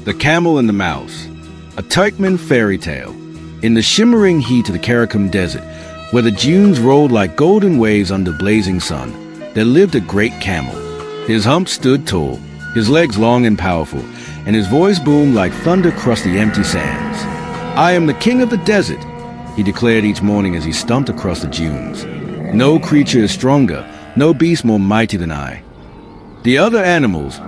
The Camel and the Mouse, a Turkmen fairy tale. In the shimmering heat of the Karakum Desert, where the dunes rolled like golden waves under blazing sun, there lived a great camel. His hump stood tall, his legs long and powerful, and his voice boomed like thunder across the empty sands. "I am the king of the desert," he declared each morning as he stumped across the dunes. "No creature is stronger, no beast more mighty than I." The other animals,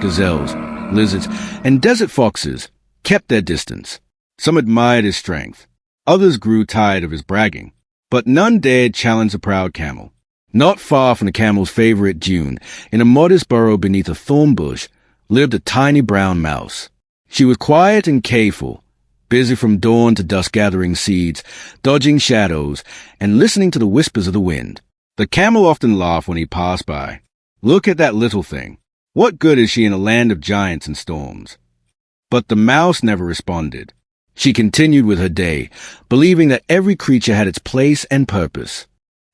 gazelles, lizards, and desert foxes, kept their distance. Some admired his strength. Others grew tired of his bragging. But none dared challenge the proud camel. Not far from the camel's favorite dune, in a modest burrow beneath a thorn bush, lived a tiny brown mouse. She was quiet and careful, busy from dawn to dusk gathering seeds, dodging shadows, and listening to the whispers of the wind. The camel often laughed when he passed by. "Look at that little thing. What good is she in a land of giants and storms?" But the mouse never responded. She continued with her day, believing that every creature had its place and purpose.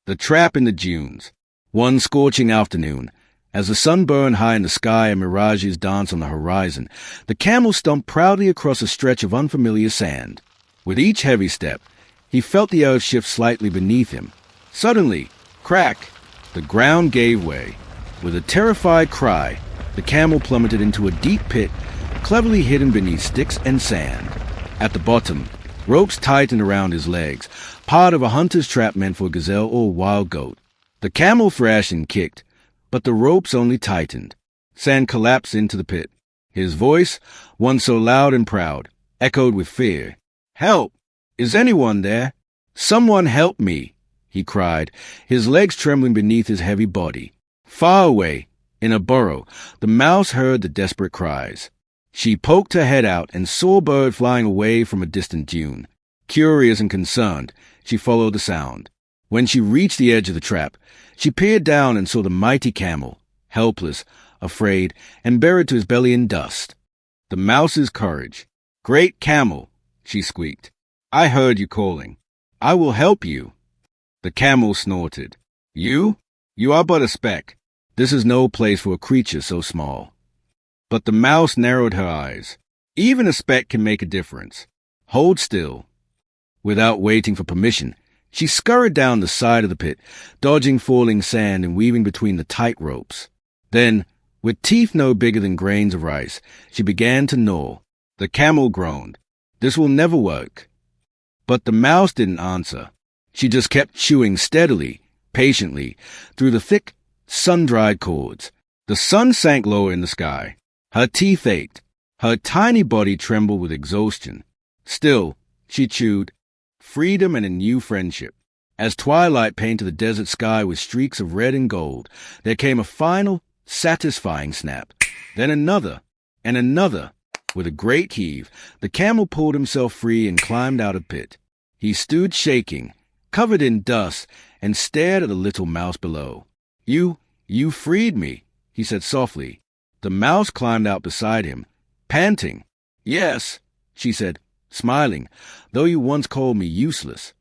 The trap in the dunes. One scorching afternoon, as the sun burned high in the sky and mirages danced on the horizon, the camel stumped proudly across a stretch of unfamiliar sand. With each heavy step, he felt the earth shift slightly beneath him. Suddenly, crack! The ground gave way. With a terrified cry, the camel plummeted into a deep pit, cleverly hidden beneath sticks and sand. At the bottom, ropes tightened around his legs, part of a hunter's trap meant for a gazelle or a wild goat. The camel thrashed and kicked, but the ropes only tightened. Sand collapsed into the pit. His voice, once so loud and proud, echoed with fear. "Help! Is anyone there? Someone help me!" he cried, his legs trembling beneath his heavy body. Far away, in a burrow, the mouse heard the desperate cries. She poked her head out and saw a bird flying away from a distant dune. Curious and concerned, she followed the sound. When she reached the edge of the trap, she peered down and saw the mighty camel, helpless, afraid, and buried to his belly in dust. The mouse's courage. "Great camel," she squeaked. "I heard you calling. I will help you." The camel snorted. "You? You are but a speck. This is no place for a creature so small." But the mouse narrowed her eyes. "Even a speck can make a difference. Hold still." Without waiting for permission, she scurried down the side of the pit, dodging falling sand and weaving between the tight ropes. Then, with teeth no bigger than grains of rice, she began to gnaw. The camel groaned. "This will never work." But the mouse didn't answer. She just kept chewing steadily, patiently, through the thick, sun-dried cords. The sun sank lower in the sky. Her teeth ached. Her tiny body trembled with exhaustion. Still, she chewed. Freedom and a new friendship. As twilight painted the desert sky with streaks of red and gold, there came a final, satisfying snap. Then another, and another. With a great heave, the camel pulled himself free and climbed out of the pit. He stood shaking, covered in dust, and stared at the little mouse below. You freed me," he said softly. The mouse climbed out beside him, panting. "Yes," she said, smiling, "though you once called me useless."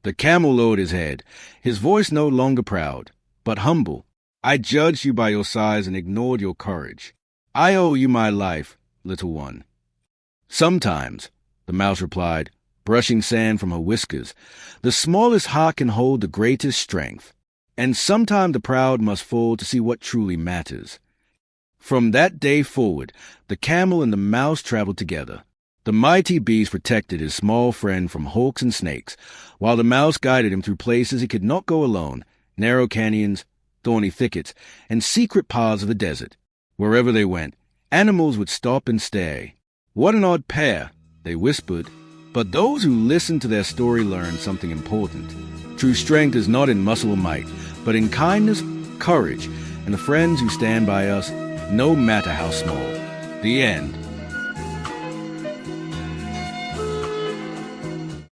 The camel lowered his head, his voice no longer proud, but humble. "I judged you by your size and ignored your courage. I owe you my life, little one." "Sometimes," the mouse replied, brushing sand from her whiskers, "the smallest heart can hold the greatest strength. And sometime the proud must fall to see what truly matters." From that day forward, the camel and the mouse traveled together. The mighty beast protected his small friend from hawks and snakes, while the mouse guided him through places he could not go alone, narrow canyons, thorny thickets, and secret paths of the desert. Wherever they went, animals would stop and stare. "What an odd pair," they whispered. But those who listened to their story learned something important. True strength is not in muscle or might, but in kindness, courage, and the friends who stand by us, no matter how small. The end.